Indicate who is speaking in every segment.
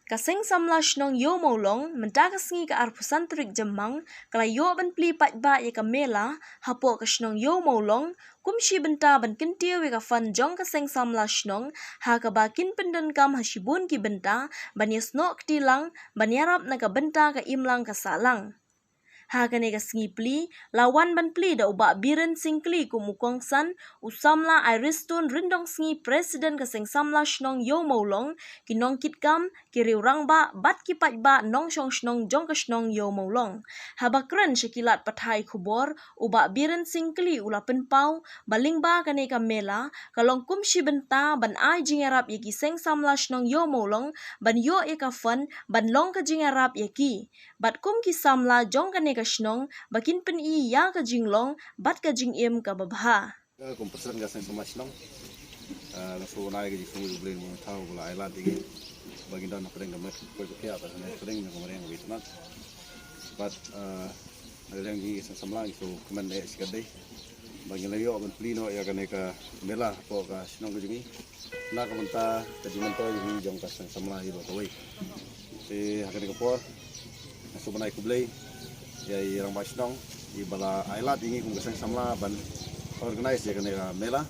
Speaker 1: Kaseng samla shnong yo molong menta kasengi ka arpusan terik jemang kala yo ban pli patba ye ka mela hapo ka shnong yo molong kumshi benta ban kintia we ka fan jong kaseng samla shnong ha ka bakin pendan kam hasibun ki benta ban yesno ktilang ban yarap na ka benta ka imlang ka salang. Ha kane ka sengi pli lawan ban pli da uba biren singkli ku mukong san usamla Iristun rindong sengi presiden kaseng samla shnong yo molong kinong kitkam kiriu rangba bat kipat ba nong shong shnong jong ka shnong yo molong. Habakren syakilat pathai kubor uba biren singkli ula penpau baling ba kane ka mela kalong kumshi benta ban ai jingarap ye kiseng samla shnong yo molong ban yo ye ka fan ban long ka jingarap ye ki bat kum ki samla jong kane ka shnong bakin pen i ya ka jinglong bat ka jingim ka babha.
Speaker 2: Kompesan kaseng samla shnong langsung naik ke jisu beli mau tahu gula ailat ini baginda nak pereng gamet koi kaya atas nak pereng nak kemarin ngawit nak but ada yang di samla itu kemen dek sekadai bagi layo akan plino ya kan eka mela po ka shnong ke jingi nak menta kajiman to ini jong kaseng samla itu kawai si akan eka por langsung naik ke beli ya orang bashnong di bala ailat ini kum kaseng samla ban organize ya kan eka mela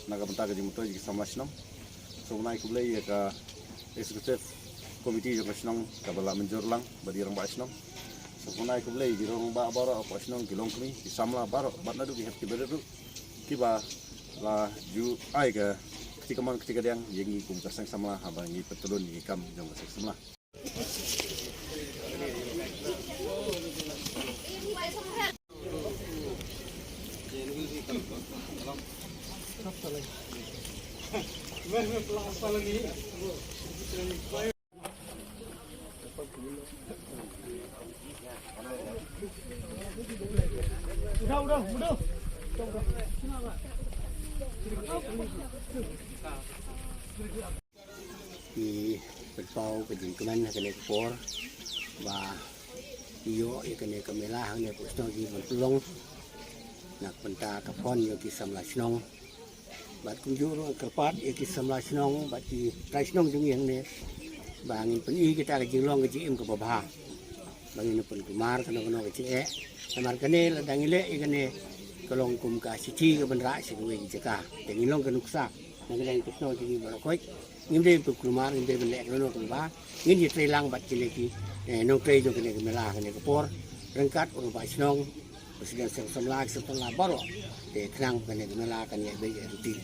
Speaker 2: naga benta kaji muto jiki samla shnong so naik kublai ya ka executive committee jong shnong ka bala menjorlang badi orang ba shnong so naik kublai di rong ba baro apa shnong kilong kami di samla baro bat nadu ki hefti bedu kiba la ju ai ka ketika yang yengi kum kaseng samla habangi petulun ni kam jong kaseng samla
Speaker 3: Udah. Di berpau ke jingkuman kene por ba iyo kene kamela hang ne pusno di bertulung nak penta kapon yo ki samla shnong bat kunjuro kerpat yo ki samla shnong bat ki kai shnong jung yang ne bangin peni kita ke jinglong ke jim ke babha bangin pun kumar kono ke ce samar kene ladang ile kene kolong kum ka siti ke benra si kuwi jeka dengilong ke nuksa nang deng pusno jingi barokoi ngimde pu kumar ngimde benlek kono ke ba ngin ye trelang bat kileki nong tre jo kene kamela kene ke por rengkat ur ba shnong presiden samla baru de kenang kene kamela kan ye be rutin